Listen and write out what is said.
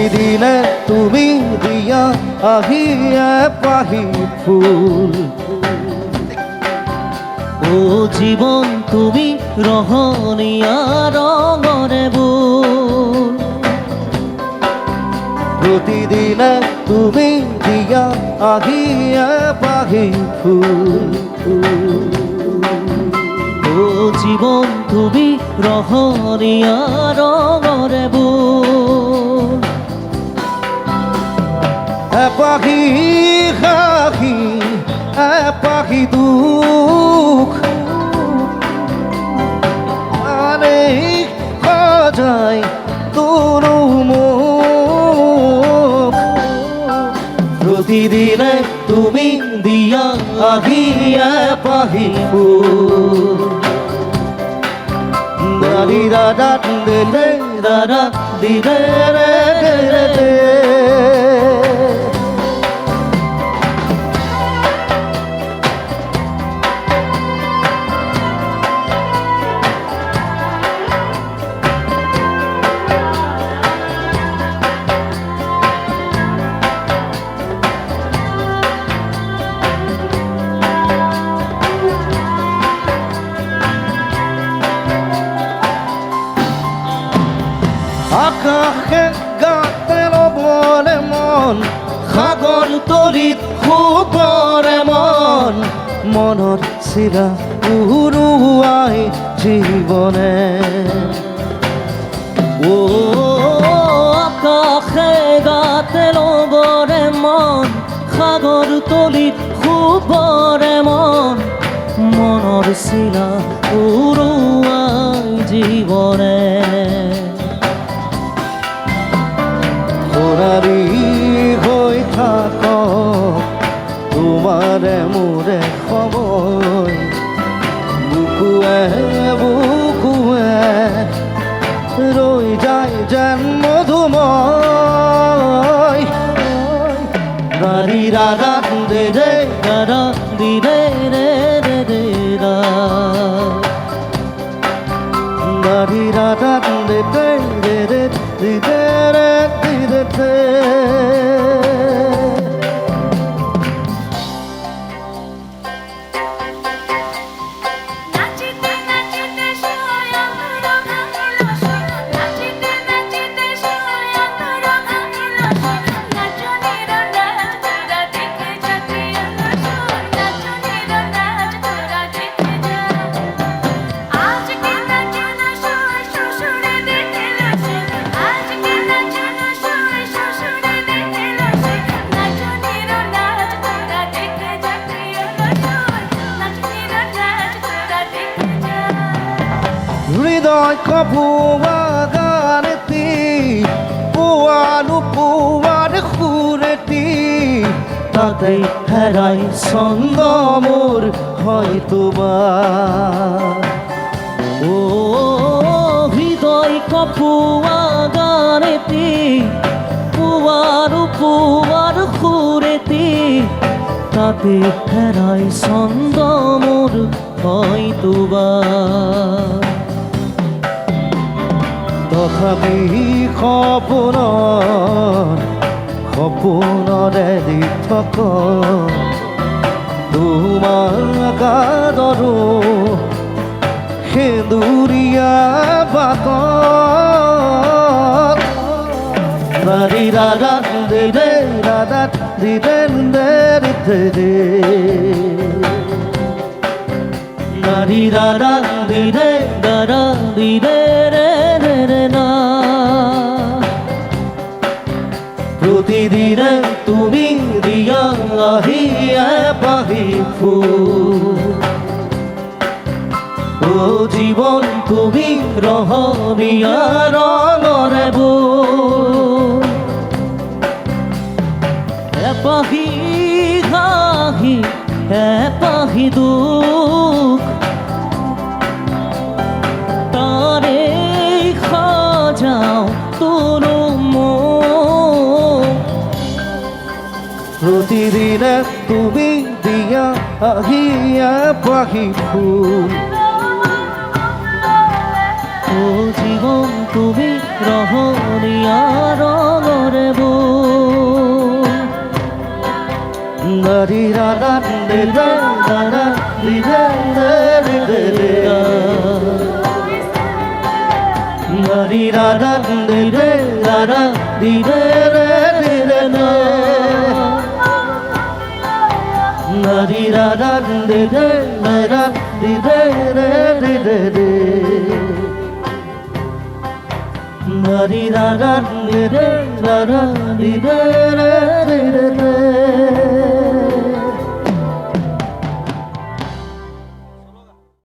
প্রতিদিনে তুমি দিয়া আহিয়া পাহি ফুল। ও জীবন তুমি রহনিয়া রঙরে বুল। প্রতিদিনে তুমি দিয়া আহিয়া পাহি ফুল। ও জীবন তুমি রহনিয়া রঙরে বুল। পাখি খাখি পাখি দুঃখ আরে যায় তোর মুখ। প্রতিদিনে তুমি দিয়া আহিয়া পাহি ফুল। দাদি দাদা দিলে দাদা দিলে রে রে। আকাশে গাতেল বলে মন, সাগর তলিত শুবৰে মন। মনত চিৰা উৰুৱাই জীৱনে। ও আকাশে গাতে লবরে মন, সাগর তলিত শুবরে মন। মনৰ চিলা উৰুৱাই জীৱনে। সোণাৰী হৈ থাক তোমাৰে মোৰে সময়। বুকুৱে বুকুৱে ৰৈ যায় যেন মধুময়। দাদি দাদা দে দে দাদা দিলে রে রে রে রা। দাদি দাদা দে দে দে দে দে দে রে দে দে দে। হৃদয় কপুয়া গানেতি পুয়ালু পুয়ার সুরেতি। তাতে হেরাই ছন্দ মোর হয়তো বা। ও হৃদয় কপুয়া গানেতি পুয়ার পুয়ার সুরেতি। তাতে হেরাই ছন্দ মোর হয়তোবা। তথাপি সপোনৰে দি থক তোমাৰ গাদৰো সেন্দুৰীয়া বাটত। দাদি দাদা দে দে দাদা দি দে দে দে দে। দাদি দাদা দিলে দাদা দিলে রে রে রে না। প্রতিদিনে তুমি দিয়া আহিয়া পাহি ফুল। ও জীবন তুমি রহনিয়া রঙরে বুল। পাহি ঘাহি পাহি দুখ তারে খাজাও তোর মন। প্রতিদিনে তুমি দিয়া আহিয়া পাহি ফুল। ও জীবন তুমি রহনিয়া রঙরে বো Dari ra ra de de ra ra di de de de de Dari ra ra de de ra ra di de de de de Dari ra ra de de ra ra di de de de de Dari ra ra de de ra ra di de de de